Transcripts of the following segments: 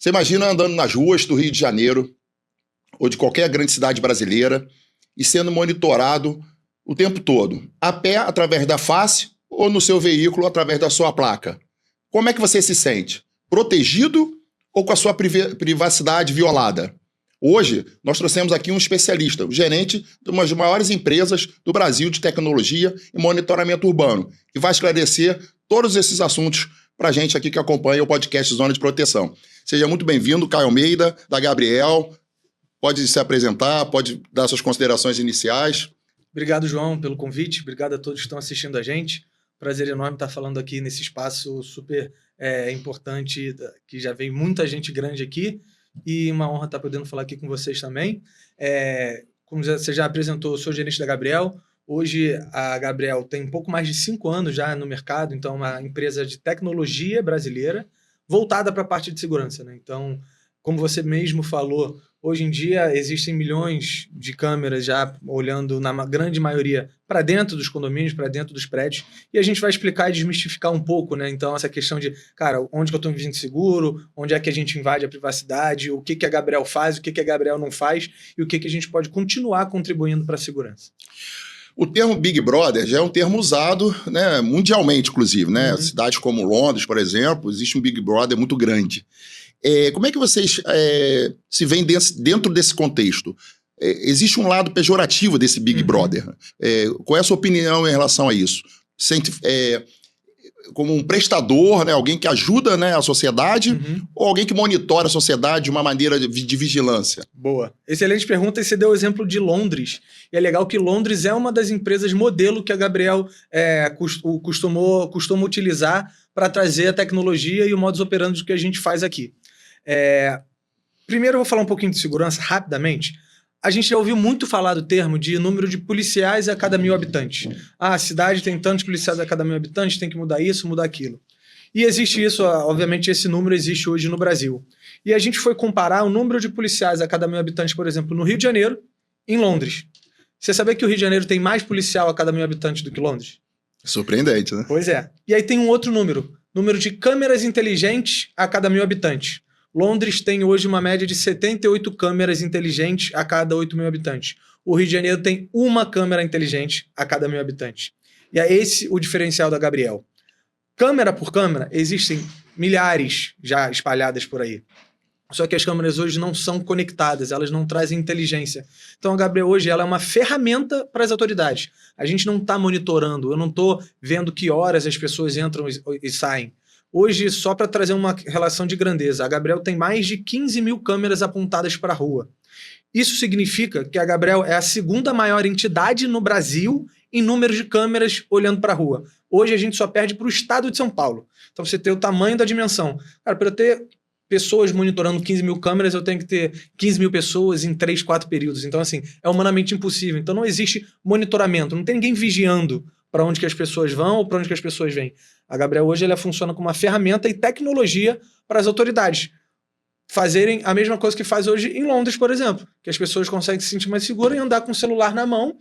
Você imagina andando nas ruas do Rio de Janeiro ou de qualquer grande cidade brasileira e sendo monitorado o tempo todo, a pé através da face ou no seu veículo através da sua placa. Como é que você se sente? Protegido ou com a sua privacidade violada? Hoje, nós trouxemos aqui um especialista, o gerente de uma das maiores empresas do Brasil de tecnologia e monitoramento urbano, que vai esclarecer todos esses assuntos para a gente aqui que acompanha o podcast Zona de Proteção. Seja muito bem-vindo, Caio Almeida, da Gabriel. Pode se apresentar, pode dar suas considerações iniciais. Obrigado, João, pelo convite. Obrigado a todos que estão assistindo a gente. Prazer enorme estar falando aqui nesse espaço super importante, que já veio muita gente grande aqui, e uma honra estar podendo falar aqui com vocês também. Como você já apresentou, eu sou gerente da Gabriel. Hoje a Gabriel tem um pouco mais de 5 anos já no mercado, então é uma empresa de tecnologia brasileira voltada para a parte de segurança, né? Então, como você mesmo falou, hoje em dia existem milhões de câmeras já olhando, na grande maioria, para dentro dos condomínios, para dentro dos prédios, e a gente vai explicar e desmistificar um pouco, né? Então, essa questão de, cara, onde que eu estou me sentindo seguro, onde é que a gente invade a privacidade, o que a Gabriel faz, o que a Gabriel não faz, e o que a gente pode continuar contribuindo para a segurança. O termo Big Brother já é um termo usado, né, mundialmente, inclusive, né? Cidades como Londres, por exemplo, existe um Big Brother muito grande. Como é que vocês se veem dentro desse contexto? Existe um lado pejorativo desse Big Brother. Qual é a sua opinião em relação a isso? Sente como um prestador, né, alguém que ajuda, né, a sociedade, ou alguém que monitora a sociedade de uma maneira de vigilância? Boa. Excelente pergunta, e você deu o exemplo de Londres. E é legal que Londres é uma das empresas modelo que a Gabriel costuma utilizar para trazer a tecnologia e o modus operandi do que a gente faz aqui. Primeiro eu vou falar um pouquinho de segurança rapidamente. A gente já ouviu muito falar do termo de número de policiais a cada 1.000 habitantes. Ah, a cidade tem tantos policiais a cada 1.000 habitantes, tem que mudar isso, mudar aquilo. E existe isso, obviamente esse número existe hoje no Brasil. E a gente foi comparar o número de policiais a cada 1.000 habitantes, por exemplo, no Rio de Janeiro, em Londres. Você sabia que o Rio de Janeiro tem mais policial a cada 1.000 habitantes do que Londres? Surpreendente, né? Pois é. E aí tem um outro número de câmeras inteligentes a cada 1.000 habitantes. Londres tem hoje uma média de 78 câmeras inteligentes a cada 8.000 habitantes. O Rio de Janeiro tem uma câmera inteligente a cada 1.000 habitantes. E é esse o diferencial da Gabriel. Câmera por câmera, existem milhares já espalhadas por aí. Só que as câmeras hoje não são conectadas, elas não trazem inteligência. Então a Gabriel hoje ela é uma ferramenta para as autoridades. A gente não está monitorando, eu não estou vendo que horas as pessoas entram e saem. Hoje, só para trazer uma relação de grandeza, a Gabriel tem mais de 15.000 câmeras apontadas para a rua. Isso significa que a Gabriel é a segunda maior entidade no Brasil em número de câmeras olhando para a rua. Hoje a gente só perde para o estado de São Paulo. Então você tem o tamanho da dimensão. Cara, para eu ter pessoas monitorando 15.000 câmeras, eu tenho que ter 15.000 pessoas em 3, 4 períodos. Então assim, é humanamente impossível. Então não existe monitoramento, não tem ninguém vigiando para onde que as pessoas vão ou para onde que as pessoas vêm. A Gabriel hoje ela funciona como uma ferramenta e tecnologia para as autoridades fazerem a mesma coisa que faz hoje em Londres, por exemplo, que as pessoas conseguem se sentir mais seguras e andar com o celular na mão.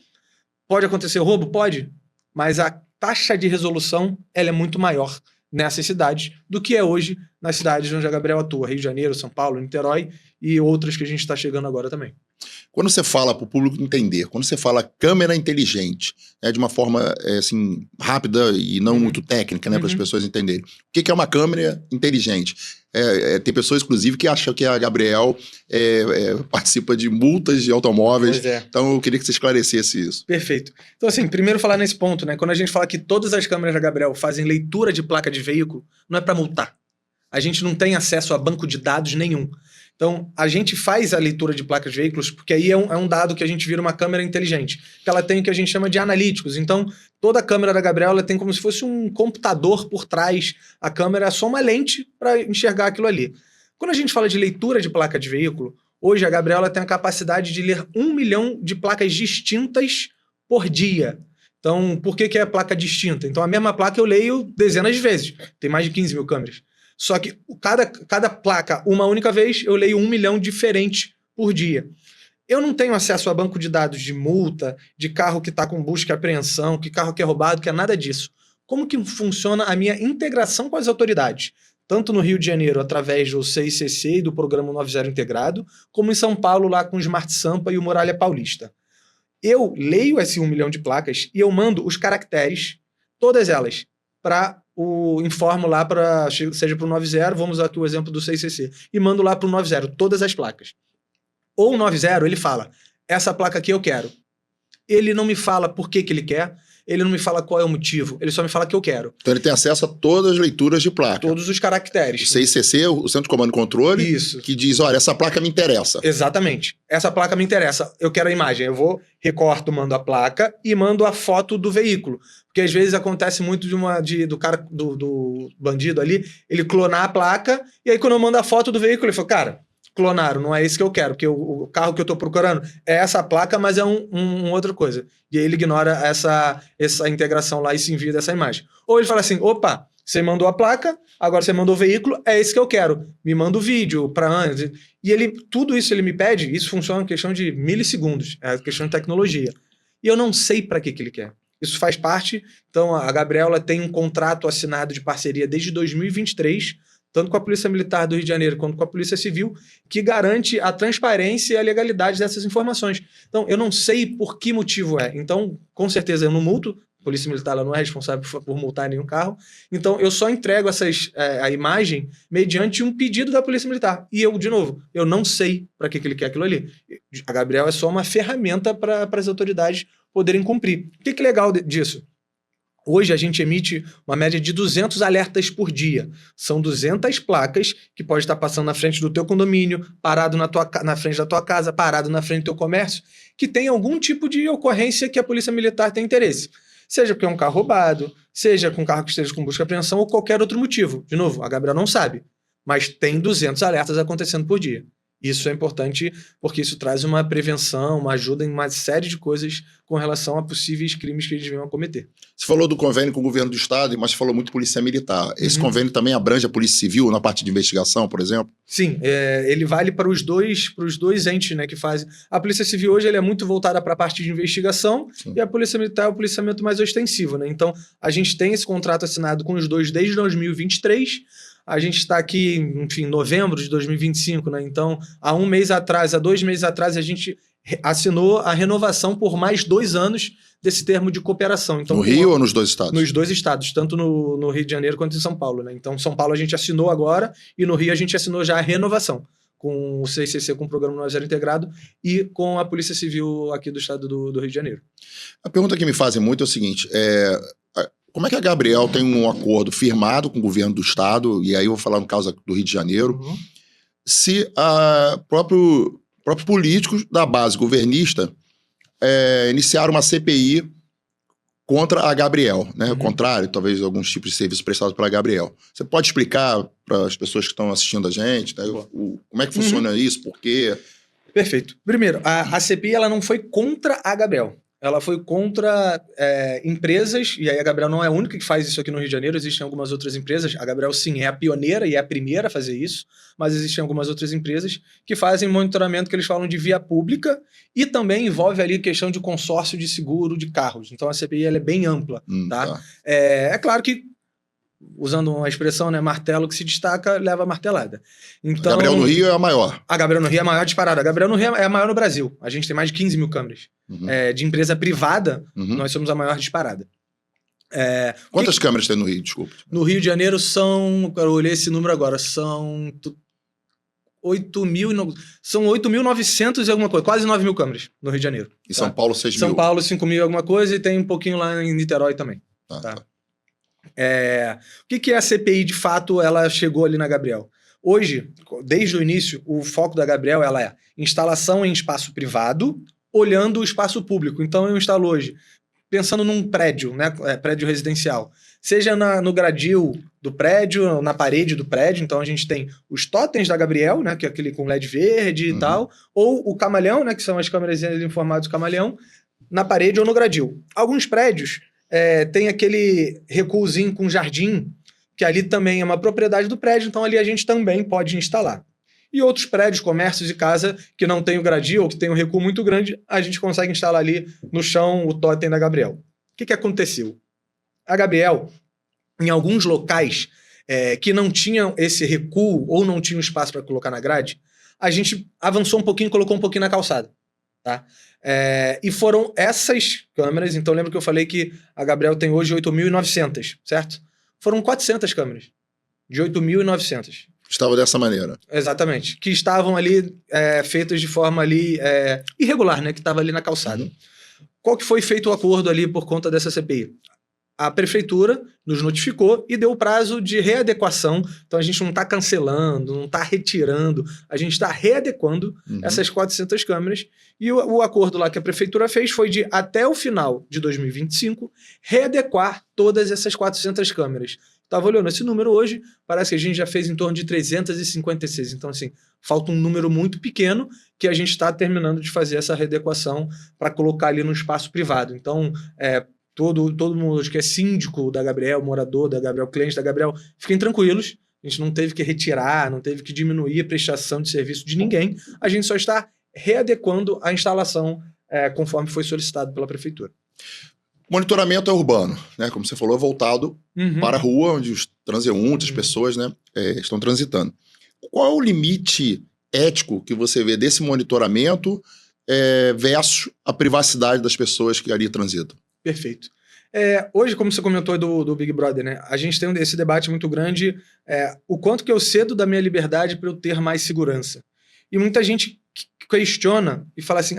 Pode acontecer roubo? Pode, mas a taxa de resolução ela é muito maior nessas cidades do que é hoje nas cidades onde a Gabriel atua, Rio de Janeiro, São Paulo, Niterói e outras que a gente está chegando agora também. Quando você fala para o público entender, quando você fala câmera inteligente, de uma forma assim, rápida e não muito técnica, né, para as pessoas entenderem, o que é uma câmera inteligente? Tem pessoas, inclusive, que acham que a Gabriel participa de multas de automóveis. Então, eu queria que você esclarecesse isso. Perfeito. Então, assim, primeiro falar nesse ponto, né? Quando a gente fala que todas as câmeras da Gabriel fazem leitura de placa de veículo, não é para multar. A gente não tem acesso a banco de dados nenhum. Então, a gente faz a leitura de placas de veículos, porque aí é um dado que a gente vira uma câmera inteligente, que ela tem o que a gente chama de analíticos. Então, toda a câmera da Gabriel ela tem como se fosse um computador por trás. A câmera é só uma lente para enxergar aquilo ali. Quando a gente fala de leitura de placa de veículo, hoje a Gabriel ela tem a capacidade de ler 1 milhão de placas distintas por dia. Então, por que é placa distinta? Então, a mesma placa eu leio dezenas de vezes. Tem mais de 15.000 câmeras. Só que cada placa, uma única vez, eu leio 1 milhão diferente por dia. Eu não tenho acesso a banco de dados de multa, de carro que está com busca e apreensão, que carro que é roubado, que é nada disso. Como que funciona a minha integração com as autoridades? tanto no Rio de Janeiro, através do CICC e do Programa 90 Integrado, como em São Paulo, lá com o Smart Sampa e o Muralha Paulista. Eu leio esse 1 milhão de placas e eu mando os caracteres, todas elas, informo lá, seja para o 90, vamos usar aqui o exemplo do CICC, e mando lá para o 90, todas as placas. Ou o 90, ele fala, essa placa aqui eu quero. Ele não me fala por que ele quer, ele não me fala qual é o motivo, ele só me fala que eu quero. Então ele tem acesso a todas as leituras de placa. Todos os caracteres. O CICC, o Centro de Comando e Controle, Isso. que diz, olha, essa placa me interessa. Exatamente. Essa placa me interessa. Eu quero a imagem. Eu vou, recorto, mando a placa e mando a foto do veículo. Porque às vezes acontece muito do cara, do bandido ali, ele clonar a placa, e aí quando eu mando a foto do veículo, ele fala, cara, clonaram, não é esse que eu quero, porque o carro que eu tô procurando é essa placa, mas é outra coisa. E aí ele ignora essa integração lá e se envia dessa imagem. Ou ele fala assim, opa, você mandou a placa, agora você mandou o veículo, é esse que eu quero. Me manda o vídeo para antes. E tudo isso ele me pede, isso funciona em questão de milissegundos, é questão de tecnologia. E eu não sei para que ele quer. Isso faz parte, então a Gabriela tem um contrato assinado de parceria desde 2023, tanto com a Polícia Militar do Rio de Janeiro quanto com a Polícia Civil, que garante a transparência e a legalidade dessas informações. Então, eu não sei por que motivo é. Então, com certeza, eu não multo. A Polícia Militar ela não é responsável por multar nenhum carro. Então, eu só entrego a imagem mediante um pedido da Polícia Militar. E eu, de novo, eu não sei para que ele quer aquilo ali. A Gabriela é só uma ferramenta para as autoridades poderem cumprir. O que é legal disso? Hoje a gente emite uma média de 200 alertas por dia. São 200 placas que pode estar passando na frente do teu condomínio, parado na frente da tua casa, parado na frente do teu comércio, que tem algum tipo de ocorrência que a Polícia Militar tem interesse. Seja porque é um carro roubado, seja com um carro que esteja com busca e apreensão ou qualquer outro motivo. De novo, a Gabriela não sabe, mas tem 200 alertas acontecendo por dia. Isso é importante porque isso traz uma prevenção, uma ajuda em uma série de coisas com relação a possíveis crimes que eles venham a cometer. Você falou do convênio com o governo do estado, mas falou muito Polícia Militar. Esse convênio também abrange a Polícia Civil na parte de investigação, por exemplo? Sim, ele vale para os dois entes, né, que fazem. A Polícia Civil hoje ele é muito voltada para a parte de investigação. Sim. E a Polícia Militar é o policiamento mais ostensivo, né? Então, a gente tem esse contrato assinado com os dois desde 2023. A gente está aqui, enfim, em novembro de 2025, né? Então, há 2 meses atrás, a gente assinou a renovação por mais 2 anos desse termo de cooperação. Então, no Rio ou nos dois estados? Nos dois estados, tanto no Rio de Janeiro quanto em São Paulo, né? Então, São Paulo a gente assinou agora e no Rio a gente assinou já a renovação com o CICC, com o Programa 90 Integrado e com a Polícia Civil aqui do estado do Rio de Janeiro. A pergunta que me fazem muito é o seguinte, como é que a Gabriel tem um acordo firmado com o governo do estado, e aí eu vou falar no caso do Rio de Janeiro, se próprios políticos da base governista iniciaram uma CPI contra a Gabriel, né? Ao contrário, talvez alguns tipos de serviços prestados pela Gabriel. Você pode explicar para as pessoas que estão assistindo a gente, né, como é que funciona isso, por quê? Perfeito. Primeiro, a CPI ela não foi contra a Gabriel. Ela foi contra empresas, e aí a Gabriel não é a única que faz isso aqui no Rio de Janeiro, existem algumas outras empresas. A Gabriel, sim, é a pioneira e é a primeira a fazer isso, mas existem algumas outras empresas que fazem monitoramento que eles falam de via pública e também envolve ali questão de consórcio de seguro de carros. Então a CPI ela é bem ampla, tá? É claro que, usando uma expressão, né, martelo que se destaca, leva a martelada. Então, a Gabriel no Rio é a maior. A Gabriel no Rio é a maior disparada. A Gabriel no Rio é a maior no Brasil. A gente tem mais de 15 mil câmeras. De empresa privada, nós somos a maior disparada. Quantas câmeras tem no Rio, desculpa? No Rio de Janeiro eu olhei esse número agora, são 8.900 e alguma coisa, quase 9 mil câmeras no Rio de Janeiro. E São Paulo 6 mil? São Paulo 5 mil e alguma coisa e tem um pouquinho lá em Niterói também. Tá. O que é a CPI, de fato, ela chegou ali na Gabriel? Hoje, desde o início, o foco da Gabriel ela é instalação em espaço privado, olhando o espaço público. Então, eu instalo hoje, pensando num prédio, né, prédio residencial, seja no gradil do prédio, na parede do prédio. Então, a gente tem os totens da Gabriel, né, que é aquele com LED verde e tal, ou o camalhão, né, que são as câmeras em formato camalhão, na parede ou no gradil. Alguns prédios tem aquele recuozinho com jardim, que ali também é uma propriedade do prédio, então ali a gente também pode instalar. E outros prédios, comércios e casa que não tem o gradil ou que tem um recuo muito grande, a gente consegue instalar ali no chão o totem da Gabriel. O que aconteceu? A Gabriel, em alguns locais, que não tinham esse recuo ou não tinham espaço para colocar na grade, a gente avançou um pouquinho e colocou um pouquinho na calçada. Tá? E foram essas câmeras, então lembra que eu falei que a Gabriel tem hoje 8.900, certo? Foram 400 câmeras, de 8.900. Estava dessa maneira. Exatamente, que estavam ali feitas de forma ali irregular, né? Que estava ali na calçada. Qual que foi feito o acordo ali por conta dessa CPI? A prefeitura nos notificou e deu o prazo de readequação. Então a gente não está cancelando, não está retirando, a gente está readequando essas 400 câmeras. E o acordo lá que a prefeitura fez foi de, até o final de 2025, readequar todas essas 400 câmeras. Estava olhando esse número hoje, parece que a gente já fez em torno de 356. Então, assim, falta um número muito pequeno que a gente está terminando de fazer essa readequação para colocar ali no espaço privado. Então, todo mundo que é síndico da Gabriel, morador da Gabriel, cliente da Gabriel, fiquem tranquilos. A gente não teve que retirar, não teve que diminuir a prestação de serviço de ninguém. A gente só está readequando a instalação conforme foi solicitado pela prefeitura. Monitoramento é urbano, né? Como você falou, é voltado para a rua, onde os transeuntes, as pessoas, né, estão transitando. Qual é o limite ético que você vê desse monitoramento versus a privacidade das pessoas que ali transitam? Perfeito. Hoje, como você comentou do Big Brother, né, a gente tem esse debate muito grande, o quanto que eu cedo da minha liberdade para eu ter mais segurança. E muita gente questiona e fala assim,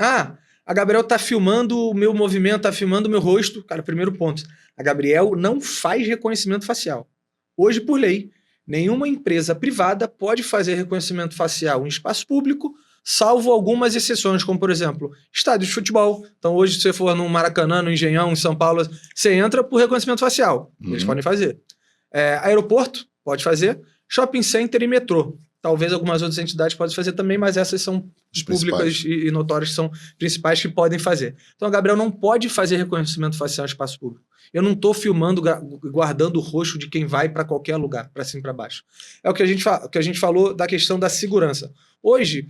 a Gabriel tá filmando o meu movimento, tá filmando o meu rosto. Cara, primeiro ponto, a Gabriel não faz reconhecimento facial. Hoje, por lei, nenhuma empresa privada pode fazer reconhecimento facial em espaço público, salvo algumas exceções, como, por exemplo, estádios de futebol. Então, hoje, se você for no Maracanã, no Engenhão, em São Paulo, você entra por reconhecimento facial. Eles podem fazer. Aeroporto, pode fazer. Shopping center e metrô. Talvez algumas outras entidades possam fazer também, mas essas são públicas e notórias, que são principais que podem fazer. Então, a Gabriel não pode fazer reconhecimento facial em espaço público. Eu não estou filmando, guardando o rosto de quem vai para qualquer lugar, para cima e para baixo. É o que a gente falou da questão da segurança. Hoje,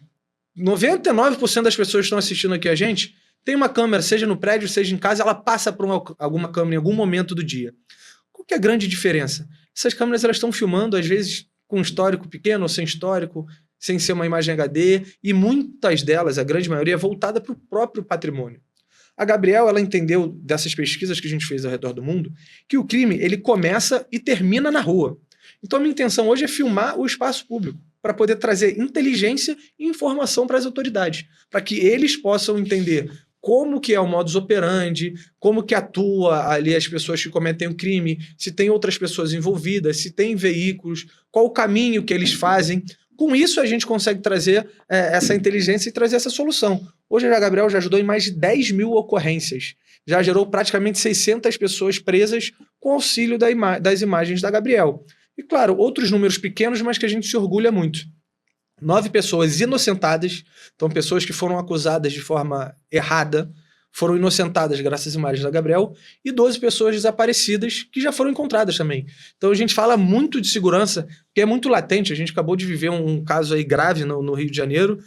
99% das pessoas que estão assistindo aqui a gente tem uma câmera, seja no prédio, seja em casa, ela passa por alguma câmera em algum momento do dia. Qual que é a grande diferença? Essas câmeras elas estão filmando, às vezes, com histórico pequeno ou sem histórico, sem ser uma imagem HD, e muitas delas, a grande maioria, é voltada para o próprio patrimônio. A Gabriel, ela entendeu dessas pesquisas que a gente fez ao redor do mundo, que o crime, ele começa e termina na rua. Então a minha intenção hoje é filmar o espaço público, para poder trazer inteligência e informação para as autoridades, para que eles possam entender como que é o modus operandi, como que atua ali as pessoas que cometem o crime, se tem outras pessoas envolvidas, se tem veículos, qual o caminho que eles fazem. Com isso, a gente consegue trazer essa inteligência e trazer essa solução. Hoje, a Gabriel já ajudou em mais de 10 mil ocorrências. Já gerou praticamente 600 pessoas presas com auxílio das imagens da Gabriel. E, claro, outros números pequenos, mas que a gente se orgulha muito. 9 pessoas inocentadas, então pessoas que foram acusadas de forma errada, foram inocentadas graças às imagens da Gabriel, e 12 pessoas desaparecidas que já foram encontradas também. Então a gente fala muito de segurança, porque é muito latente. A gente acabou de viver um caso aí grave no Rio de Janeiro,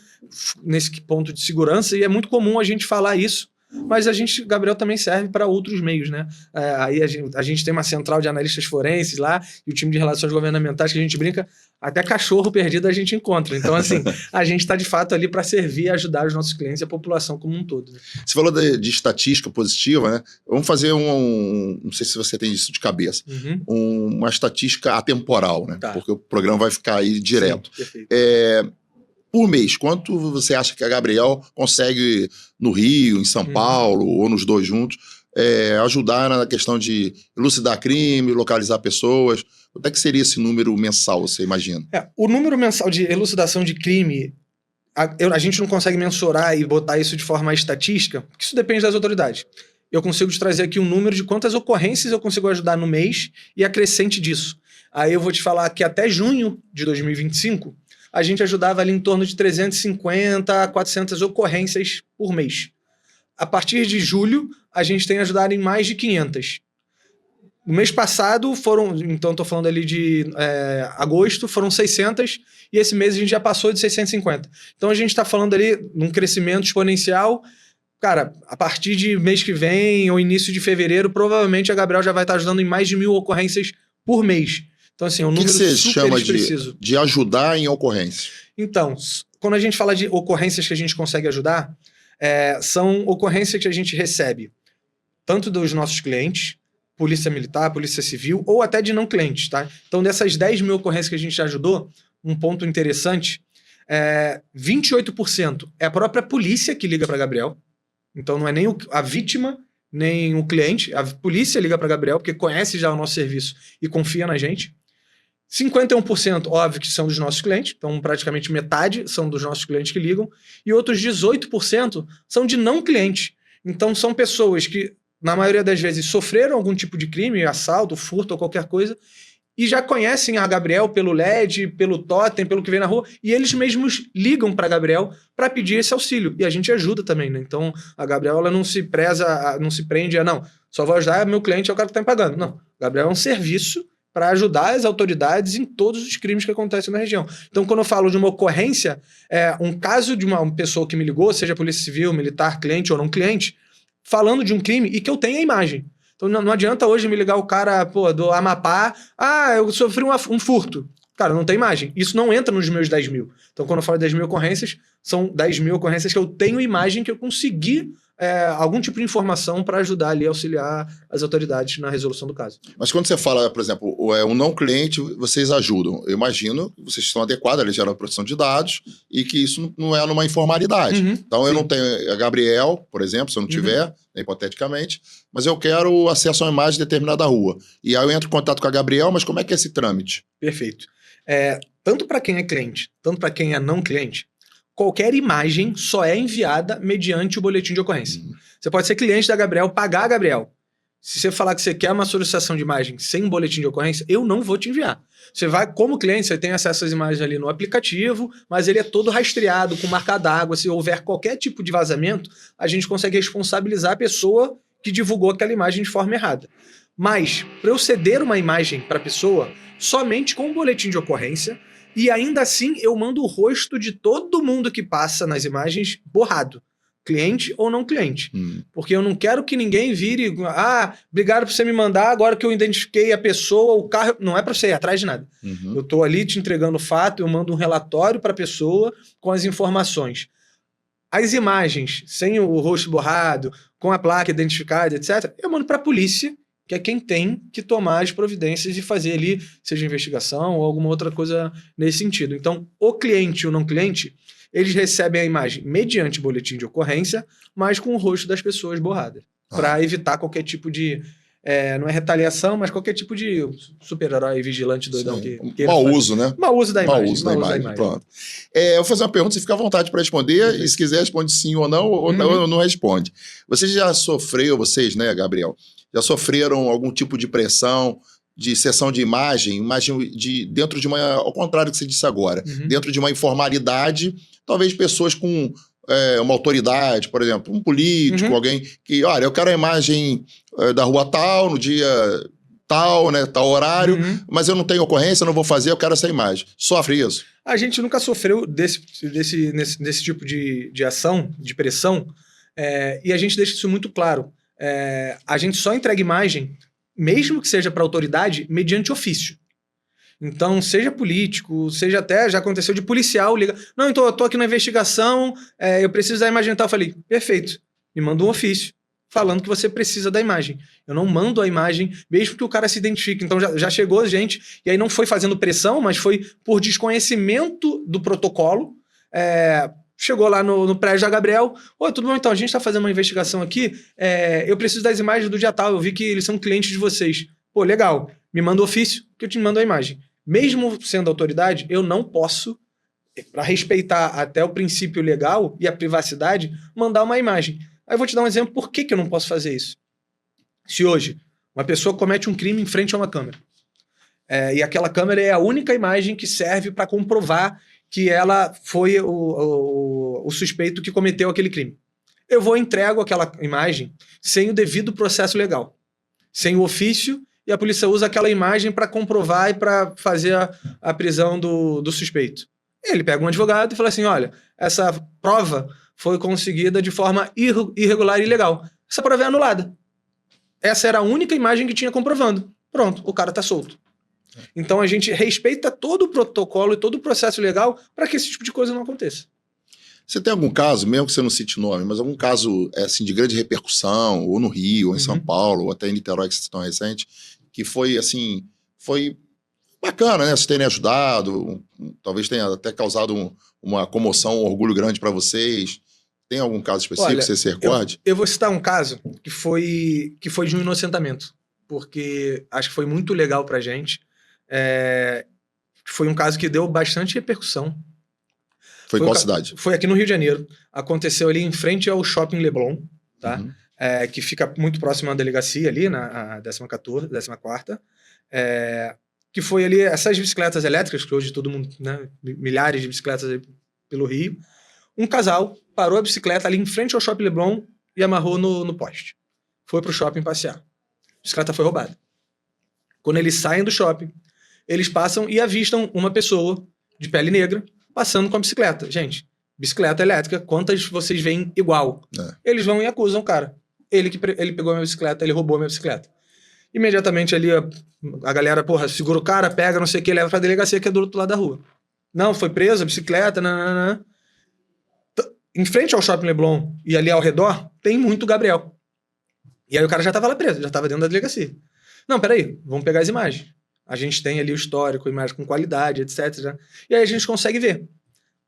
nesse ponto de segurança, e é muito comum a gente falar isso, mas Gabriel também serve para outros meios, né? Aí a gente tem uma central de analistas forenses lá, e o time de relações governamentais que a gente brinca, até cachorro perdido a gente encontra. Então, assim, a gente está de fato ali para servir e ajudar os nossos clientes e a população como um todo. Né? Você falou de estatística positiva, né? Vamos fazer não sei se você tem isso de cabeça, uma estatística atemporal, né? Tá. Porque o programa vai ficar aí direto. Sim, perfeito. Por mês, quanto você acha que a Gabriel consegue no Rio, em São Paulo, ou nos dois juntos, ajudar na questão de elucidar crime, localizar pessoas? Quanto é que seria esse número mensal, você imagina? O número mensal de elucidação de crime, a gente não consegue mensurar e botar isso de forma estatística, porque isso depende das autoridades. Eu consigo te trazer aqui um número de quantas ocorrências eu consigo ajudar no mês e a crescente disso. Aí eu vou te falar que até junho de 2025, a gente ajudava ali em torno de 350 a 400 ocorrências por mês. A partir de julho, a gente tem ajudado em mais de 500. No mês passado então estou falando ali de agosto, foram 600, e esse mês a gente já passou de 650. Então a gente está falando ali num crescimento exponencial. Cara, a partir de mês que vem ou início de fevereiro, provavelmente a Gabriel já vai estar ajudando em mais de 1.000 ocorrências por mês. Então, assim, é um O que número você super chama expressivo. de ajudar em ocorrência? Então, quando a gente fala de ocorrências que a gente consegue ajudar, são ocorrências que a gente recebe tanto dos nossos clientes, polícia militar, polícia civil, ou até de não clientes, tá? Então, dessas 10 mil ocorrências que a gente já ajudou, um ponto interessante, 28% é a própria polícia que liga para Gabriel. Então, não é nem a vítima, nem o cliente. A polícia liga para Gabriel, porque conhece já o nosso serviço e confia na gente. 51%, óbvio, que são dos nossos clientes, então praticamente metade são dos nossos clientes que ligam, e outros 18% são de não clientes. Então são pessoas que, na maioria das vezes, sofreram algum tipo de crime, assalto, furto ou qualquer coisa, e já conhecem a Gabriel pelo LED, pelo totem, pelo que vem na rua, e eles mesmos ligam para Gabriel para pedir esse auxílio. E a gente ajuda também, né? Então a Gabriel ela não se prende a, não, só vou ajudar meu cliente, é o cara que está me pagando. Não, Gabriel é um serviço para ajudar as autoridades em todos os crimes que acontecem na região. Então, quando eu falo de uma ocorrência, um caso de uma pessoa que me ligou, seja polícia civil, militar, cliente ou não cliente, falando de um crime e que eu tenha a imagem. Então, não adianta hoje me ligar o cara do Amapá, eu sofri um furto. Cara, não tem imagem. Isso não entra nos meus 10 mil. Então, quando eu falo 10 mil ocorrências, são 10 mil ocorrências que eu tenho imagem, que eu consegui algum tipo de informação para ajudar ali, auxiliar as autoridades na resolução do caso. Mas quando você fala, por exemplo, um não cliente, vocês ajudam. Eu imagino que vocês estão adequados, a Lei Geral de Proteção de Dados, e que isso não é numa informalidade. Uhum, então, eu não tenho a Gabriel, por exemplo, se eu não tiver, hipoteticamente, mas eu quero acesso a uma imagem de determinada rua. E aí eu entro em contato com a Gabriel, mas como é que é esse trâmite? Perfeito. Tanto para quem é cliente, tanto para quem é não cliente, qualquer imagem só é enviada mediante o boletim de ocorrência. Você pode ser cliente da Gabriel, pagar a Gabriel. Se você falar que você quer uma solicitação de imagem sem um boletim de ocorrência, eu não vou te enviar. Você vai, como cliente, você tem acesso às imagens ali no aplicativo, mas ele é todo rastreado, com marca d'água. Se houver qualquer tipo de vazamento, a gente consegue responsabilizar a pessoa que divulgou aquela imagem de forma errada. Mas, para eu ceder uma imagem para a pessoa, somente com o boletim de ocorrência, e ainda assim eu mando o rosto de todo mundo que passa nas imagens borrado. Cliente ou não cliente. Porque eu não quero que ninguém vire... obrigado por você me mandar, agora que eu identifiquei a pessoa, o carro... Não é para você ir atrás de nada. Eu estou ali te entregando o fato, eu mando um relatório para a pessoa com as informações. As imagens, sem o rosto borrado, com a placa identificada, etc., eu mando para a polícia, que é quem tem que tomar as providências e fazer ali, seja investigação ou alguma outra coisa nesse sentido. Então, o cliente e o não cliente, eles recebem a imagem mediante boletim de ocorrência, mas com o rosto das pessoas borradas, para evitar qualquer tipo de... não é retaliação, mas qualquer tipo de super-herói vigilante doidão que mau uso, né? Mau uso da imagem. Mau uso da imagem. Pronto. Eu vou fazer uma pergunta, você fica à vontade para responder, e se quiser responde sim ou não, ou não responde. Você já sofreu, né, Gabriel, já sofreram algum tipo de pressão, de cessão de imagem dentro de uma, ao contrário do que você disse agora, dentro de uma informalidade, talvez pessoas com uma autoridade, por exemplo, um político, alguém que, olha, eu quero a imagem da rua tal, no dia tal, né, tal horário, mas eu não tenho ocorrência, eu não vou fazer, eu quero essa imagem. Sofre isso? A gente nunca sofreu desse tipo de ação, de pressão, e a gente deixa isso muito claro. A gente só entrega imagem, mesmo que seja para autoridade, mediante ofício. Então, seja político, seja até, já aconteceu de policial, liga, não, então eu tô aqui na investigação, eu preciso da imagem tal. Eu falei, perfeito, me manda um ofício falando que você precisa da imagem. Eu não mando a imagem, mesmo que o cara se identifique. Então, já chegou gente, e aí não foi fazendo pressão, mas foi por desconhecimento do protocolo. Chegou lá no prédio da Gabriel, tudo bom, então, a gente tá fazendo uma investigação aqui, eu preciso das imagens do dia tal, eu vi que eles são clientes de vocês. Pô, legal, me manda o ofício que eu te mando a imagem. Mesmo sendo autoridade, eu não posso, para respeitar até o princípio legal e a privacidade, mandar uma imagem. Aí eu vou te dar um exemplo por que eu não posso fazer isso. Se hoje uma pessoa comete um crime em frente a uma câmera, e aquela câmera é a única imagem que serve para comprovar que ela foi o suspeito que cometeu aquele crime. Eu vou entrego aquela imagem sem o devido processo legal, sem o ofício, e a polícia usa aquela imagem para comprovar e para fazer a prisão do suspeito. Ele pega um advogado e fala assim, olha, essa prova foi conseguida de forma irregular e ilegal. Essa prova é anulada. Essa era a única imagem que tinha comprovando. Pronto, o cara tá solto. Então a gente respeita todo o protocolo e todo o processo legal para que esse tipo de coisa não aconteça. Você tem algum caso, mesmo que você não cite nome, mas algum caso assim, de grande repercussão, ou no Rio, ou em São Paulo, ou até em Niterói, que vocês estão recente, que foi assim, foi bacana, né? Vocês terem ajudado, talvez tenha até causado uma comoção, um orgulho grande para vocês. Tem algum caso específico? Olha, que você se recorde? Eu vou citar um caso que foi de um inocentamento, porque acho que foi muito legal pra gente. Foi um caso que deu bastante repercussão. Foi qual cidade? Foi aqui no Rio de Janeiro. Aconteceu ali em frente ao Shopping Leblon, tá? Que fica muito próximo à delegacia ali, na 14ª. Que foi ali essas bicicletas elétricas, que hoje todo mundo, né, milhares de bicicletas pelo Rio. Um casal parou a bicicleta ali em frente ao Shopping Leblon e amarrou no poste. Foi pro shopping passear. A bicicleta foi roubada. Quando eles saem do shopping, eles passam e avistam uma pessoa de pele negra passando com a bicicleta. Gente, bicicleta elétrica, quantas vocês veem igual? Eles vão e acusam o cara. Ele pegou a minha bicicleta, ele roubou a minha bicicleta. Imediatamente ali a galera, segura o cara, pega, não sei o que, leva pra delegacia que é do outro lado da rua. Não, foi preso, a bicicleta, nananã. Em frente ao Shopping Leblon e ali ao redor, tem muito Gabriel. E aí o cara já tava lá preso, já tava dentro da delegacia. Não, peraí, vamos pegar as imagens. A gente tem ali o histórico, imagem com qualidade, etc. E aí a gente consegue ver.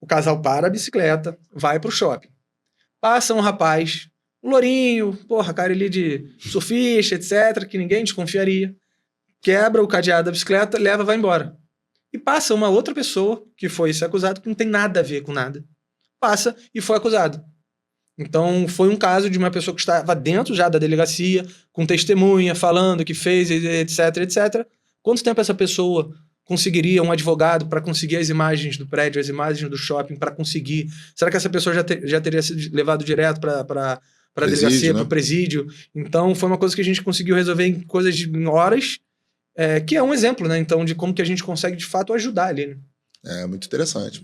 O casal para a bicicleta, vai pro shopping. Passa um rapaz, um lourinho, cara ali de surfista, etc., que ninguém desconfiaria. Quebra o cadeado da bicicleta, leva, vai embora. E passa uma outra pessoa, que foi esse acusado, que não tem nada a ver com nada. Passa e foi acusado. Então, foi um caso de uma pessoa que estava dentro já da delegacia, com testemunha, falando que fez, etc, etc. Quanto tempo essa pessoa conseguiria um advogado para conseguir as imagens do prédio, as imagens do shopping, para conseguir? Será que essa pessoa já teria sido levado direto para a delegacia, para o presídio? Então, foi uma coisa que a gente conseguiu resolver em coisas de horas, que é um exemplo, né? Então, de como que a gente consegue, de fato, ajudar ali, né? É muito interessante.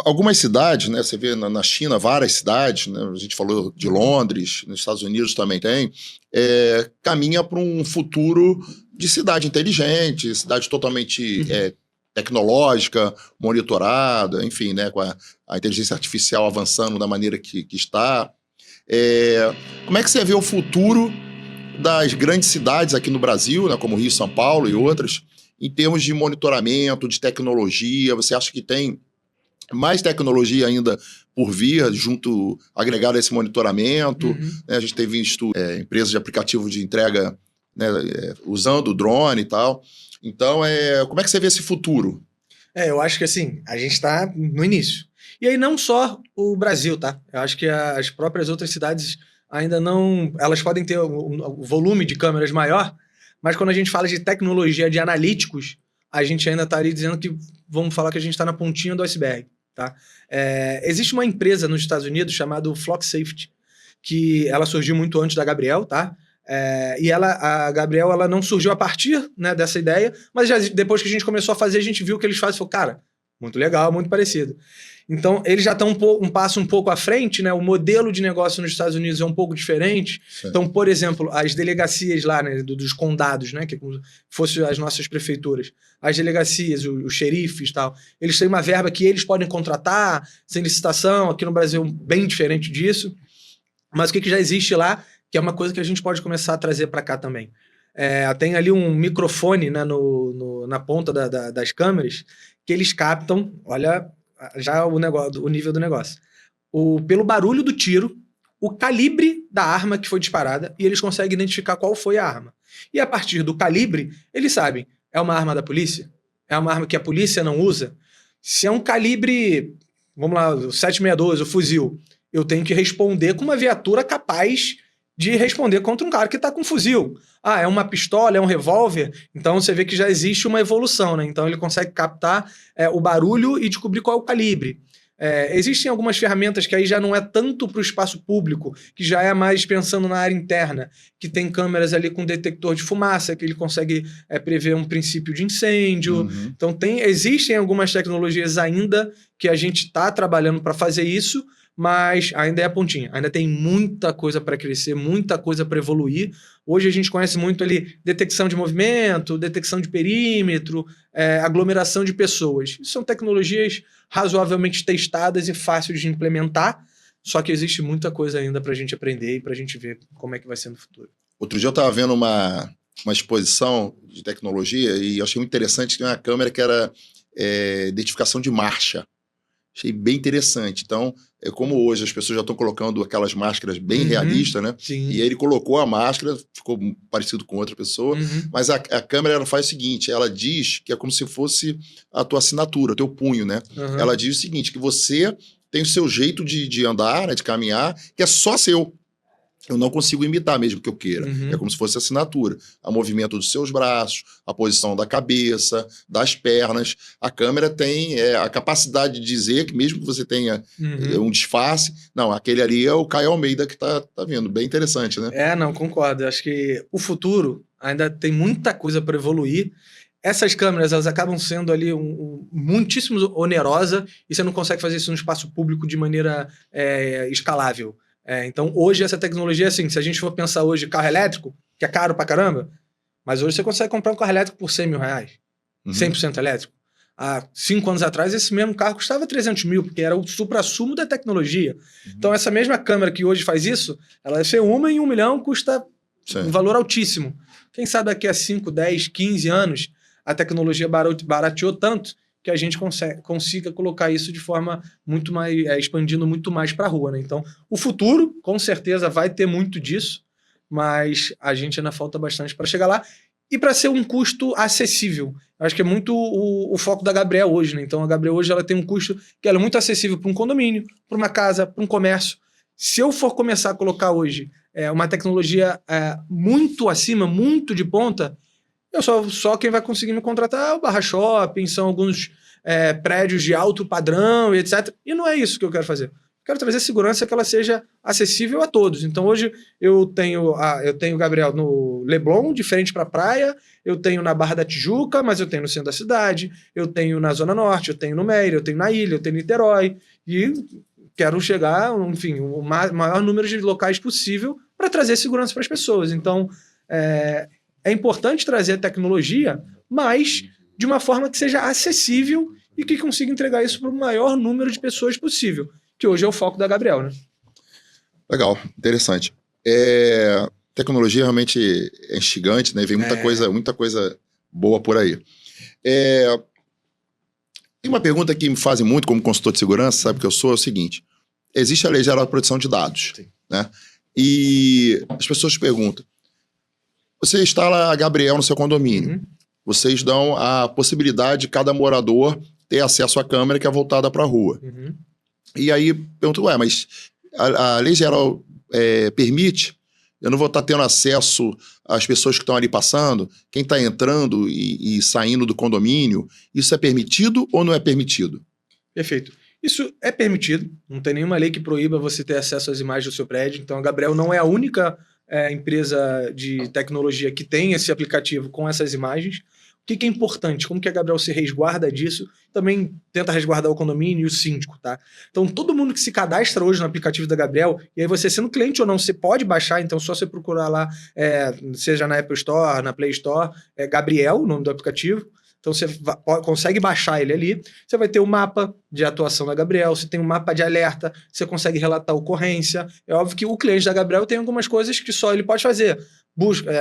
Algumas cidades, né? Você vê na China várias cidades, né? A gente falou de Londres, nos Estados Unidos também tem, caminha para um futuro de cidade inteligente, cidade totalmente tecnológica, monitorada, enfim, né? Com a inteligência artificial avançando da maneira que está. Como é que você vê o futuro das grandes cidades aqui no Brasil, né? Como Rio, São Paulo e outras, em termos de monitoramento, de tecnologia? Você acha que tem mais tecnologia ainda por vir, agregada a esse monitoramento? Né? A gente tem visto empresas de aplicativo de entrega, né, usando o drone e tal. Então, como é que você vê esse futuro? Eu acho que assim, a gente está no início. E aí não só o Brasil, tá? Eu acho que as próprias outras cidades ainda não... Elas podem ter o volume de câmeras maior, mas quando a gente fala de tecnologia, de analíticos, a gente ainda estaria dizendo que, vamos falar que a gente está na pontinha do iceberg, tá? Existe uma empresa nos Estados Unidos chamada Flock Safety, que ela surgiu muito antes da Gabriel, tá? E a Gabriel, ela não surgiu a partir, né, dessa ideia, mas já depois que a gente começou a fazer, a gente viu o que eles fazem e falou, cara, muito legal, muito parecido. Então, eles já estão um passo um pouco à frente, né? O modelo de negócio nos Estados Unidos é um pouco diferente. Sim. Então, por exemplo, as delegacias lá, né, dos condados, né, que como fossem as nossas prefeituras, as delegacias, os xerifes e tal, eles têm uma verba que eles podem contratar sem licitação. Aqui no Brasil, bem diferente disso. Mas o que já existe lá, que é uma coisa que a gente pode começar a trazer para cá também. Tem ali um microfone, né, na ponta das câmeras, que eles captam, olha... já o nível do negócio. Pelo barulho do tiro, o calibre da arma que foi disparada, e eles conseguem identificar qual foi a arma. E a partir do calibre, eles sabem, é uma arma da polícia? É uma arma que a polícia não usa? Se é um calibre, vamos lá, o 7.62, o fuzil, eu tenho que responder com uma viatura capaz de responder contra um cara que está com um fuzil. É uma pistola, é um revólver. Então você vê que já existe uma evolução, né? Então ele consegue captar o barulho e descobrir qual é o calibre. Existem algumas ferramentas que aí já não é tanto para o espaço público, que já é mais pensando na área interna, que tem câmeras ali com detector de fumaça, que ele consegue prever um princípio de incêndio. Então existem algumas tecnologias ainda que a gente está trabalhando para fazer isso, mas ainda é a pontinha. Ainda tem muita coisa para crescer, muita coisa para evoluir. Hoje a gente conhece muito ali detecção de movimento, detecção de perímetro, aglomeração de pessoas. Isso são tecnologias razoavelmente testadas e fáceis de implementar, só que existe muita coisa ainda para a gente aprender e para a gente ver como é que vai ser no futuro. Outro dia eu estava vendo uma exposição de tecnologia e eu achei muito interessante que tinha uma câmera que era identificação de marcha. Achei bem interessante. Então, como hoje as pessoas já estão colocando aquelas máscaras bem realistas, né? Sim. E aí ele colocou a máscara, ficou parecido com outra pessoa, mas a câmera ela faz o seguinte, ela diz que é como se fosse a tua assinatura, o teu punho, né? Ela diz o seguinte, que você tem o seu jeito de andar, né, de caminhar, que é só seu. Eu não consigo imitar mesmo que eu queira. É como se fosse assinatura. O movimento dos seus braços, a posição da cabeça, das pernas. A câmera tem a capacidade de dizer que mesmo que você tenha um disfarce, não, aquele ali é o Caio Almeida que tá vindo. Bem interessante, né? Não, concordo. Eu acho que o futuro ainda tem muita coisa para evoluir. Essas câmeras, elas acabam sendo ali muitíssimo onerosa e você não consegue fazer isso no espaço público de maneira escalável. Então, hoje, essa tecnologia, assim, se a gente for pensar hoje carro elétrico, que é caro pra caramba, mas hoje você consegue comprar um carro elétrico por R$100 mil, 100% elétrico. Há 5 anos atrás, esse mesmo carro custava 300 mil, porque era o suprassumo da tecnologia. Então, essa mesma câmera que hoje faz isso, ela deve ser uma em 1 milhão, custa um valor altíssimo. Quem sabe daqui a 5, 10, 15 anos, a tecnologia barateou tanto que a gente consiga colocar isso de forma muito mais, expandindo muito mais para a rua, né? Então, o futuro, com certeza, vai ter muito disso, mas a gente ainda falta bastante para chegar lá e para ser um custo acessível. Eu acho que é muito o foco da Gabriel hoje, né? Então, a Gabriel hoje ela tem um custo que ela é muito acessível para um condomínio, para uma casa, para um comércio. Se eu for começar a colocar hoje uma tecnologia muito acima, muito de ponta, só quem vai conseguir me contratar é o Barra Shopping, são alguns prédios de alto padrão e etc. E não é isso que eu quero fazer. Eu quero trazer segurança que ela seja acessível a todos. Então hoje eu tenho o Gabriel no Leblon, de frente para a praia, eu tenho na Barra da Tijuca, mas eu tenho no centro da cidade, eu tenho na Zona Norte, eu tenho no Meireles, eu tenho na Ilha, eu tenho em Niterói. E quero chegar, enfim, o maior número de locais possível para trazer segurança para as pessoas. Então, é importante trazer a tecnologia, mas de uma forma que seja acessível e que consiga entregar isso para o maior número de pessoas possível, que hoje é o foco da Gabriel, né? Legal, interessante. Tecnologia realmente é instigante, né? Vem muita coisa boa por aí. Tem uma pergunta que me fazem muito como consultor de segurança, sabe que eu sou, é o seguinte. Existe a Lei Geral de Proteção de Dados, né? E as pessoas perguntam, você instala a Gabriel no seu condomínio. Vocês dão a possibilidade de cada morador ter acesso à câmera que é voltada para a rua. E aí, pergunto, mas a Lei Geral permite? Eu não vou estar tendo acesso às pessoas que estão ali passando? Quem está entrando e saindo do condomínio? Isso é permitido ou não é permitido? Perfeito. Isso é permitido. Não tem nenhuma lei que proíba você ter acesso às imagens do seu prédio. Então, a Gabriel não é a única empresa de tecnologia que tem esse aplicativo com essas imagens. O que é importante? Como que a Gabriel se resguarda disso? Também tenta resguardar o condomínio e o síndico, tá? Então, todo mundo que se cadastra hoje no aplicativo da Gabriel, e aí você sendo cliente ou não, você pode baixar, então só você procurar lá, seja na Apple Store, na Play Store, Gabriel, o nome do aplicativo. Então você consegue baixar ele ali, você vai ter o mapa de atuação da Gabriel, você tem um mapa de alerta, você consegue relatar ocorrência. É óbvio que o cliente da Gabriel tem algumas coisas que só ele pode fazer.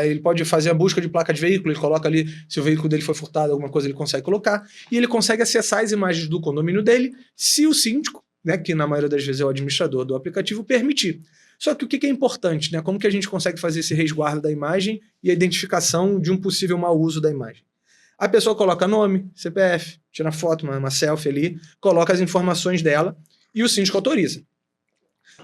Ele pode fazer a busca de placa de veículo, ele coloca ali, se o veículo dele foi furtado, alguma coisa ele consegue colocar, e ele consegue acessar as imagens do condomínio dele, se o síndico, né, que na maioria das vezes é o administrador do aplicativo, permitir. Só que o que é importante, né? Como que a gente consegue fazer esse resguardo da imagem e a identificação de um possível mau uso da imagem? A pessoa coloca nome, CPF, tira foto, uma selfie ali, coloca as informações dela e o síndico autoriza.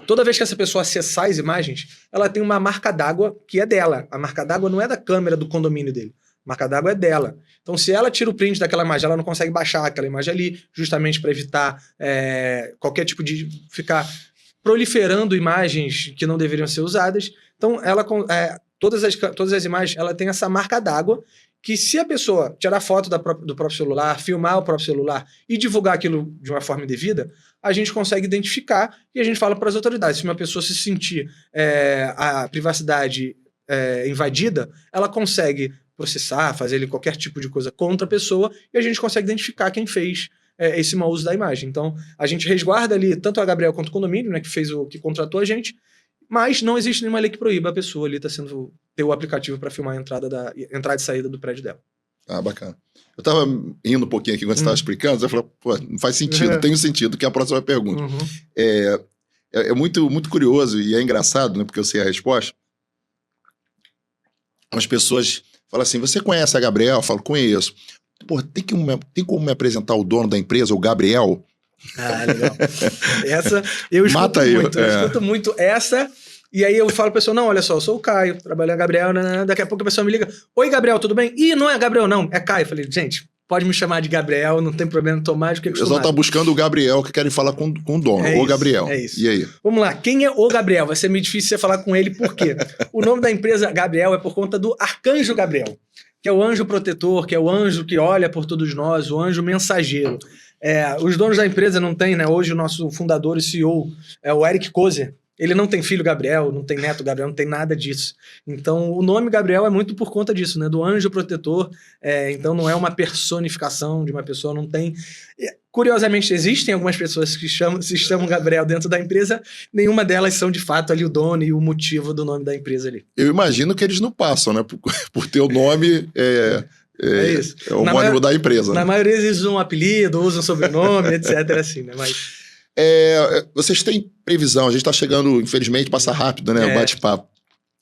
Toda vez que essa pessoa acessar as imagens, ela tem uma marca d'água que é dela. A marca d'água não é da câmera do condomínio dele. A marca d'água é dela. Então, se ela tira o print daquela imagem, ela não consegue baixar aquela imagem ali, justamente para evitar qualquer tipo de ficar proliferando imagens que não deveriam ser usadas. Então, todas as imagens ela tem essa marca d'água. que se a pessoa tirar foto do próprio celular, filmar o próprio celular e divulgar aquilo de uma forma indevida, a gente consegue identificar e a gente fala para as autoridades. Se uma pessoa se sentir a privacidade invadida, ela consegue processar, fazer ali qualquer tipo de coisa contra a pessoa e a gente consegue identificar quem fez esse mau uso da imagem. Então, a gente resguarda ali tanto a Gabriel quanto o condomínio, né, que contratou a gente, mas não existe nenhuma lei que proíba a pessoa ali ter o aplicativo para filmar a entrada e saída do prédio dela. Ah, bacana. Eu tava rindo um pouquinho aqui quando você estava explicando, eu falei, pô, não faz sentido, tem um sentido, que é a próxima pergunta. É muito, muito curioso e é engraçado, né, porque eu sei a resposta. As pessoas falam assim, você conhece a Gabriel? Eu falo, conheço. Pô, tem como me apresentar o dono da empresa, o Gabriel? Ah, legal. Essa eu escuto muito. Eu escuto muito essa. E aí eu falo pra pessoa, não, olha só, eu sou o Caio, trabalho na Gabriel, né? Daqui a pouco a pessoa me liga, oi, Gabriel, tudo bem? Ih, não é Gabriel, não, é Caio. Eu falei, gente, pode me chamar de Gabriel, não tem problema, tô mais do que acostumado. O pessoal tá buscando o Gabriel, que querem falar com o dono, o Gabriel. É isso. E aí? Vamos lá, quem é o Gabriel? Vai ser meio difícil você falar com ele, por quê? O nome da empresa Gabriel é por conta do Arcanjo Gabriel, que é o anjo protetor, que é o anjo que olha por todos nós, o anjo mensageiro. Os donos da empresa não tem, né? Hoje o nosso fundador e CEO é o Eric Kozer. Ele não tem filho Gabriel, não tem neto Gabriel, não tem nada disso. Então, o nome Gabriel é muito por conta disso, né? Do anjo protetor. Então, não é uma personificação de uma pessoa, não tem... Curiosamente, existem algumas pessoas que se chamam Gabriel dentro da empresa, nenhuma delas são, de fato, ali o dono e o motivo do nome da empresa ali. Eu imagino que eles não passam, né? Por ter o nome... isso. É o homônimo da empresa. Na maioria eles usam um apelido, usam sobrenome, etc. assim, né? Mas... vocês têm previsão, a gente está chegando, infelizmente, passa rápido, né? O bate-papo.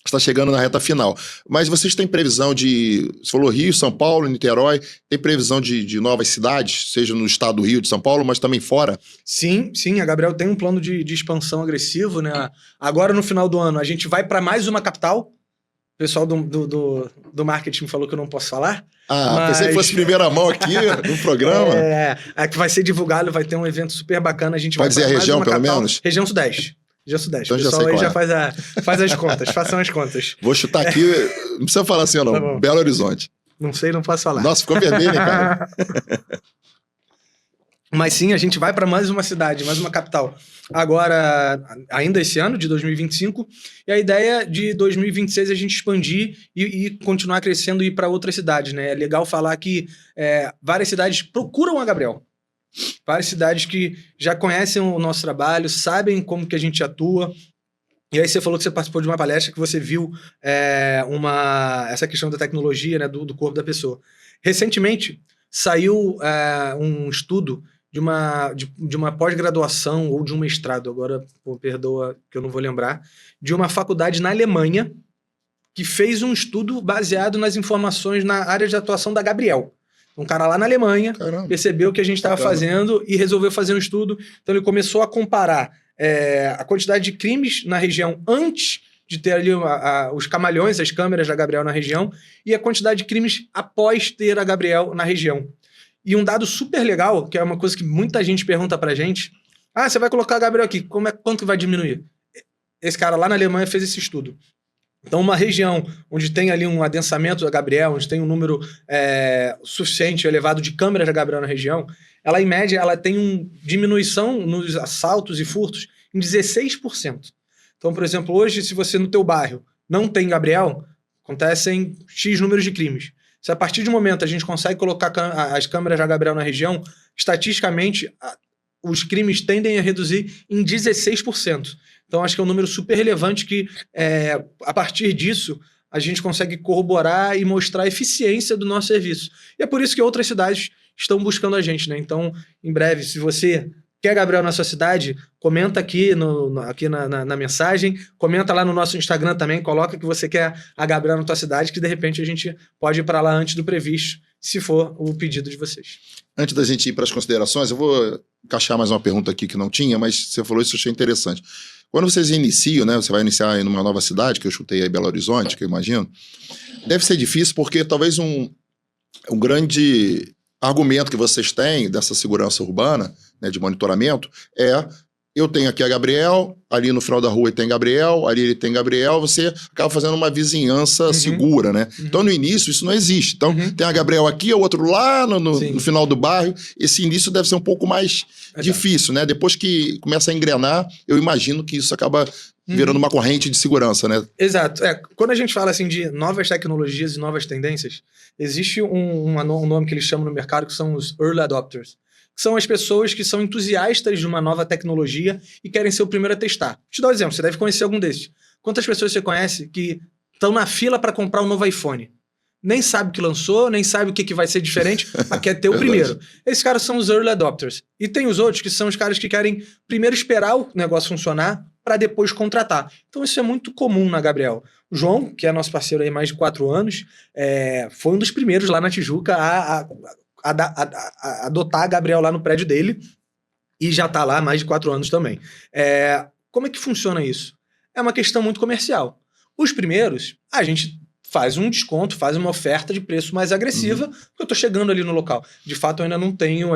Está chegando na reta final. Mas vocês têm previsão de... Você falou Rio, São Paulo, Niterói. Tem previsão de novas cidades, seja no estado do Rio, de São Paulo, mas também fora? Sim. A Gabriel tem um plano de expansão agressivo, né? Agora, no final do ano, a gente vai para mais uma capital. O pessoal do marketing falou que eu não posso falar. Pensei que fosse primeira mão aqui no programa. Que vai ser divulgado, vai ter um evento super bacana. A gente pode dizer a região, pelo menos? Região Sudeste. Então, o pessoal aí já faz as contas, façam as contas. Vou chutar aqui, não precisa falar assim ou não, tá Belo Horizonte. Não sei, não posso falar. Nossa, ficou vermelho, hein, cara? Mas sim, a gente vai para mais uma cidade, mais uma capital. Agora, ainda esse ano, de 2025, e a ideia de 2026 é a gente expandir e continuar crescendo e ir para outras cidades, né? É legal falar que várias cidades procuram a Gabriel. Várias cidades que já conhecem o nosso trabalho, sabem como que a gente atua. E aí você falou que você participou de uma palestra que você viu essa questão da tecnologia, né, do corpo da pessoa. Recentemente, saiu um estudo de uma pós-graduação ou de um mestrado, agora, perdoa que eu não vou lembrar, de uma faculdade na Alemanha que fez um estudo baseado nas informações na área de atuação da Gabriel. Um cara lá na Alemanha percebeu o que a gente estava fazendo e resolveu fazer um estudo. Então ele começou a comparar a quantidade de crimes na região antes de ter ali os camalhões, as câmeras da Gabriel na região, e a quantidade de crimes após ter a Gabriel na região. E um dado super legal, que é uma coisa que muita gente pergunta pra gente, você vai colocar a Gabriel aqui, quanto que vai diminuir? Esse cara lá na Alemanha fez esse estudo. Então, uma região onde tem ali um adensamento da Gabriel, onde tem um número suficiente, elevado de câmeras da Gabriel na região, ela, em média, ela tem uma diminuição nos assaltos e furtos em 16%. Então, por exemplo, hoje, se você no teu bairro não tem Gabriel, acontecem X números de crimes. Se a partir de um momento a gente consegue colocar as câmeras da Gabriel na região, estatisticamente, os crimes tendem a reduzir em 16%. Então, acho que é um número super relevante que, a partir disso, a gente consegue corroborar e mostrar a eficiência do nosso serviço. E é por isso que outras cidades estão buscando a gente, né? Então, em breve, se você quer Gabriel na sua cidade, comenta aqui, na mensagem, comenta lá no nosso Instagram também, coloca que você quer a Gabriel na tua cidade, que de repente a gente pode ir para lá antes do previsto, se for o pedido de vocês. Antes da gente ir para as considerações, eu vou encaixar mais uma pergunta aqui que não tinha, mas você falou isso, eu achei interessante. Quando vocês iniciam, né, você vai iniciar em uma nova cidade, que eu chutei aí Belo Horizonte, que eu imagino, deve ser difícil porque talvez um grande argumento que vocês têm dessa segurança urbana, né, de monitoramento, é eu tenho aqui a Gabriel, ali no final da rua tem Gabriel, ali ele tem Gabriel, você acaba fazendo uma vizinhança segura, né? Então, no início, isso não existe. Então, tem a Gabriel aqui, o outro lá no final do bairro. Esse início deve ser um pouco mais difícil, né? Depois que começa a engrenar, eu imagino que isso acaba virando uma corrente de segurança, né? Exato. Quando a gente fala assim de novas tecnologias e novas tendências, existe um nome que eles chamam no mercado que são os early adopters. São as pessoas que são entusiastas de uma nova tecnologia e querem ser o primeiro a testar. Vou te dar um exemplo, você deve conhecer algum desses. Quantas pessoas você conhece que estão na fila para comprar um novo iPhone? Nem sabe o que lançou, nem sabe o que vai ser diferente, mas quer ter o primeiro. Esses caras são os early adopters. E tem os outros que são os caras que querem primeiro esperar o negócio funcionar para depois contratar. Então isso é muito comum na Gabriel. O João, que é nosso parceiro aí há mais de 4 anos, foi um dos primeiros lá na Tijuca a adotar a Gabriel lá no prédio dele e já está lá há mais de 4 anos também. Como é que funciona isso? É uma questão muito comercial. Os primeiros, a gente faz um desconto, faz uma oferta de preço mais agressiva, porque eu estou chegando ali no local. De fato, eu ainda não tenho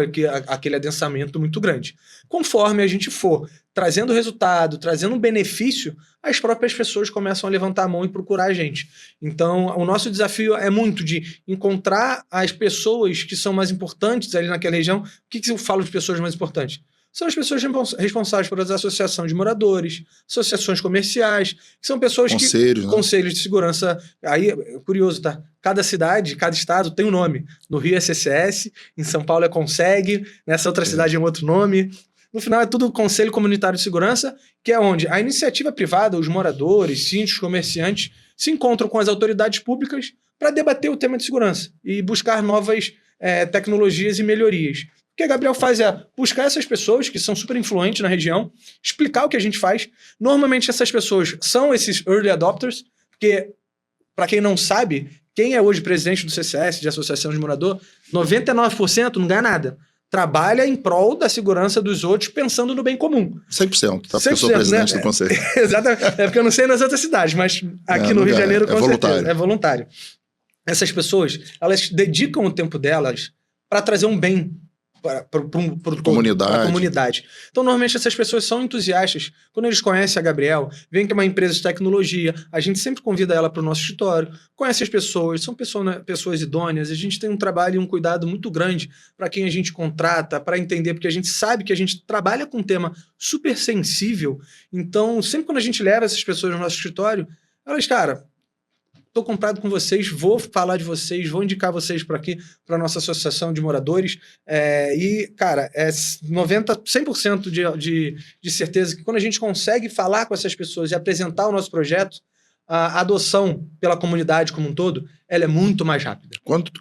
aquele adensamento muito grande. Conforme a gente for trazendo resultado, trazendo um benefício, as próprias pessoas começam a levantar a mão e procurar a gente. Então, o nosso desafio é muito de encontrar as pessoas que são mais importantes ali naquela região. O que eu falo de pessoas mais importantes? São as pessoas responsáveis pelas associações de moradores, associações comerciais, que são pessoas Conselhos, que... né? Conselhos de segurança. Aí, é curioso, tá? Cada cidade, cada estado tem um nome. No Rio é CCS, em São Paulo é Conseg, nessa outra cidade é um outro nome. No final é tudo Conselho Comunitário de Segurança, que é onde a iniciativa privada, os moradores, síndicos, comerciantes, se encontram com as autoridades públicas para debater o tema de segurança e buscar novas tecnologias e melhorias. O que a Gabriel faz é buscar essas pessoas que são super influentes na região, explicar o que a gente faz. Normalmente essas pessoas são esses early adopters, porque, para quem não sabe, quem é hoje presidente do CCS, de Associação de Morador, 99% não ganha nada. Trabalha em prol da segurança dos outros, pensando no bem comum. 100%, tá? Porque eu sou presidente, né, do conselho. Exatamente. É porque eu não sei nas outras cidades, mas aqui no Rio de Janeiro, com certeza, é voluntário. Essas pessoas, elas dedicam o tempo delas para trazer um bem para a comunidade. Então, normalmente, essas pessoas são entusiastas. Quando eles conhecem a Gabriel, veem que é uma empresa de tecnologia, a gente sempre convida ela para o nosso escritório, conhece as pessoas, são pessoas idôneas, a gente tem um trabalho e um cuidado muito grande para quem a gente contrata, para entender, porque a gente sabe que a gente trabalha com um tema super sensível. Então, sempre quando a gente leva essas pessoas no nosso escritório, elas, cara... Estou comprado com vocês, vou falar de vocês, vou indicar vocês para aqui, para a nossa associação de moradores. E, cara, 100% de certeza que quando a gente consegue falar com essas pessoas e apresentar o nosso projeto, a adoção pela comunidade como um todo, ela é muito mais rápida. Quanto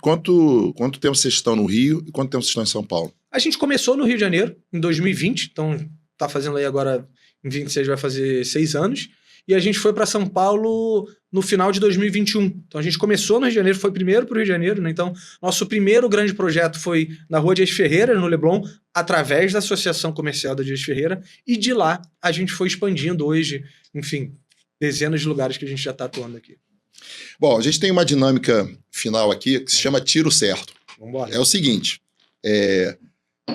tempo vocês estão no Rio e quanto tempo vocês estão em São Paulo? A gente começou no Rio de Janeiro, em 2020, então está fazendo aí agora, em 26 vai fazer 6 anos. E a gente foi para São Paulo no final de 2021. Então a gente começou no Rio de Janeiro, foi primeiro para o Rio de Janeiro, né? Então nosso primeiro grande projeto foi na Rua Dias Ferreira, no Leblon, através da Associação Comercial da Dias Ferreira, e de lá a gente foi expandindo hoje, enfim, dezenas de lugares que a gente já está atuando aqui. Bom, a gente tem uma dinâmica final aqui que se chama tiro certo. Vamos embora. É o seguinte,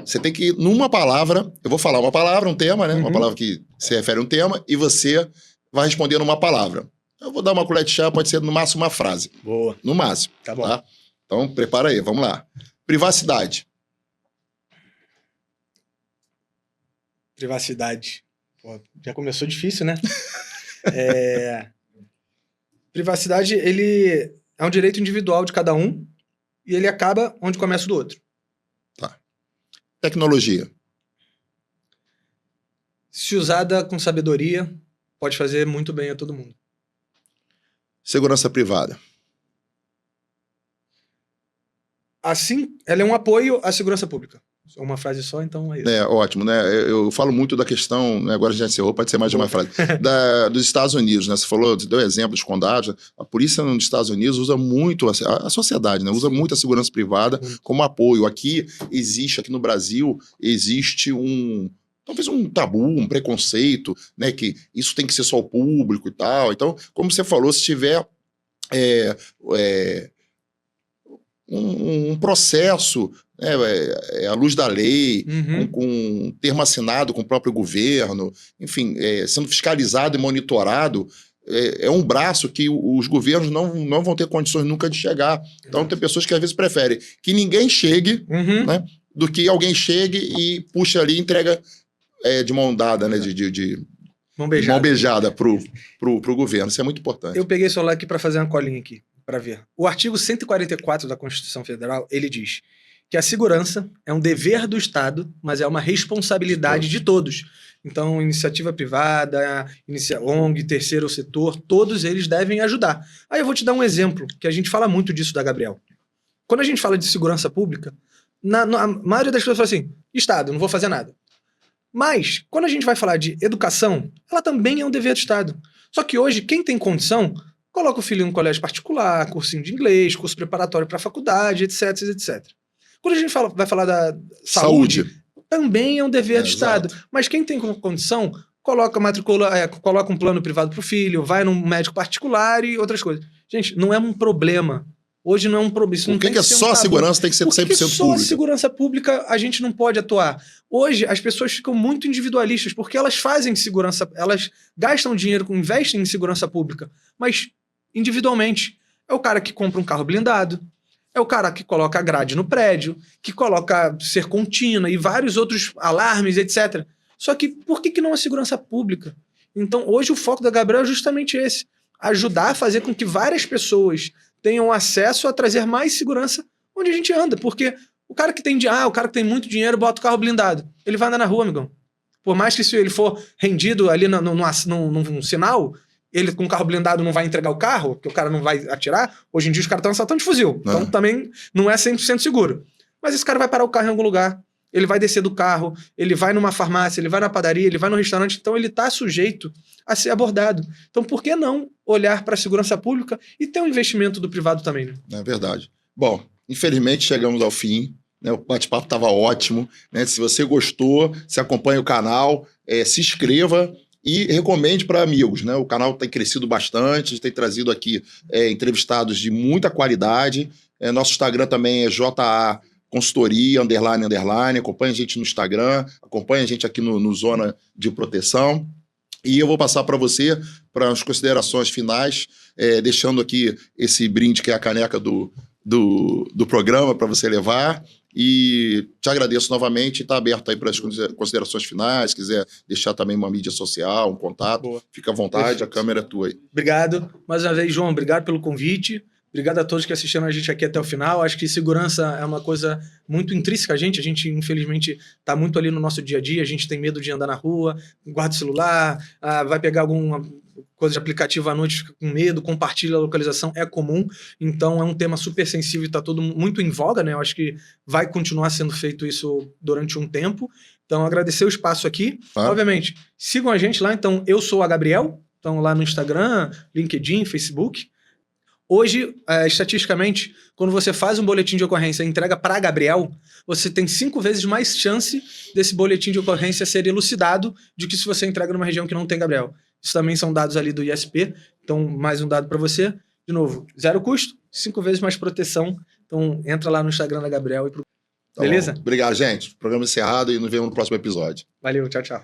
você tem que, numa palavra, eu vou falar uma palavra, um tema, né? Uma palavra que se refere a um tema, e você vai responder numa palavra. Eu vou dar uma colher de chá, pode ser no máximo uma frase. Boa. No máximo. Tá bom. Tá? Então, prepara aí, vamos lá. Privacidade. Privacidade. Pô, já começou difícil, né? Privacidade, ele é um direito individual de cada um e ele acaba onde começa o do outro. Tá. Tecnologia. Se usada com sabedoria, pode fazer muito bem a todo mundo. Segurança privada. Assim, ela é um apoio à segurança pública. Uma frase só, então é isso. Ótimo, né? Eu falo muito da questão, né? Agora a gente já encerrou, pode ser mais de uma frase, dos Estados Unidos, né? Você falou, deu exemplo dos condados, a polícia nos Estados Unidos usa muito, a sociedade, né? Usa muito a segurança privada como apoio. Aqui no Brasil, existe talvez um tabu, um preconceito, né? Que isso tem que ser só o público e tal. Então, como você falou, se tiver um processo, né, à luz da lei, Uhum. com termo assinado com o próprio governo, enfim, sendo fiscalizado e monitorado, é um braço que os governos não vão ter condições nunca de chegar. Então, tem pessoas que às vezes preferem que ninguém chegue, Uhum. né, do que alguém chegue e puxa ali e entrega de mão dada, né, de Mão mão beijada. beijada pro governo. Isso é muito importante. Eu peguei o celular aqui para fazer uma colinha aqui, para ver. O artigo 144 da Constituição Federal, ele diz que a segurança é um dever do Estado, mas é uma responsabilidade de todos. Então, iniciativa privada, ONG, terceiro setor, todos eles devem ajudar. Aí eu vou te dar um exemplo, que a gente fala muito disso da Gabriel. Quando a gente fala de segurança pública, a maioria das pessoas fala assim, Estado, não vou fazer nada. Mas, quando a gente vai falar de educação, ela também é um dever do Estado. Só que hoje, quem tem condição, coloca o filho em um colégio particular, cursinho de inglês, curso preparatório para faculdade, etc, etc. Quando a gente vai falar da saúde, também é um dever do Estado. Mas quem tem condição, coloca um plano privado para o filho, vai num médico particular e outras coisas. Gente, não é um problema. Hoje não é um problema. Por que só a segurança tem que ser 100% pública? Só a segurança pública a gente não pode atuar? Hoje as pessoas ficam muito individualistas porque elas fazem segurança, elas gastam dinheiro, investem em segurança pública, mas individualmente. É o cara que compra um carro blindado, é o cara que coloca grade no prédio, que coloca ser contínua e vários outros alarmes, etc. Só que por que não a segurança pública? Então hoje o foco da Gabriel é justamente esse. Ajudar a fazer com que várias pessoas tenham acesso a trazer mais segurança onde a gente anda. Porque o cara que tem o cara que tem muito dinheiro bota o carro blindado. Ele vai andar na rua, amigão. Por mais que se ele for rendido ali num sinal, ele com o carro blindado não vai entregar o carro, porque o cara não vai atirar. Hoje em dia os caras estão assaltando de fuzil. Então também não é 100% seguro. Mas esse cara vai parar o carro em algum lugar. Ele vai descer do carro, ele vai numa farmácia, ele vai na padaria, ele vai no restaurante, então ele está sujeito a ser abordado. Então por que não olhar para a segurança pública e ter um investimento do privado também, né? É verdade. Bom, infelizmente chegamos ao fim, né? O bate-papo estava ótimo, né? Se você gostou, se acompanha o canal, se inscreva e recomende para amigos, né? O canal tem crescido bastante, a gente tem trazido aqui entrevistados de muita qualidade. Nosso Instagram também é JA Consultoria, __, acompanha a gente no Instagram, acompanha a gente aqui no Zona de Proteção. E eu vou passar para você, para as considerações finais, deixando aqui esse brinde que é a caneca do programa para você levar. E te agradeço novamente e está aberto aí para as considerações finais. Se quiser deixar também uma mídia social, um contato, boa, fica à vontade, perfeito. A câmera é tua aí. Obrigado. Mais uma vez, João, obrigado pelo convite. Obrigado a todos que assistiram a gente aqui até o final. Acho que segurança é uma coisa muito intrínseca a gente, infelizmente, está muito ali no nosso dia a dia, a gente tem medo de andar na rua, guarda o celular, vai pegar alguma coisa de aplicativo à noite, fica com medo, compartilha a localização, é comum. Então é um tema super sensível e está todo muito em voga, né? Eu acho que vai continuar sendo feito isso durante um tempo. Então agradecer o espaço aqui. Obviamente, sigam a gente lá. Então eu sou a Gabriel, então lá no Instagram, LinkedIn, Facebook. Hoje, estatisticamente, quando você faz um boletim de ocorrência e entrega para a Gabriel, você tem 5 vezes mais chance desse boletim de ocorrência ser elucidado do que se você entrega numa região que não tem Gabriel. Isso também são dados ali do ISP, então mais um dado para você. De novo, 0 custo, 5 vezes mais proteção. Então entra lá no Instagram da Gabriel e beleza? Obrigado, gente. Programa encerrado e nos vemos no próximo episódio. Valeu, tchau, tchau.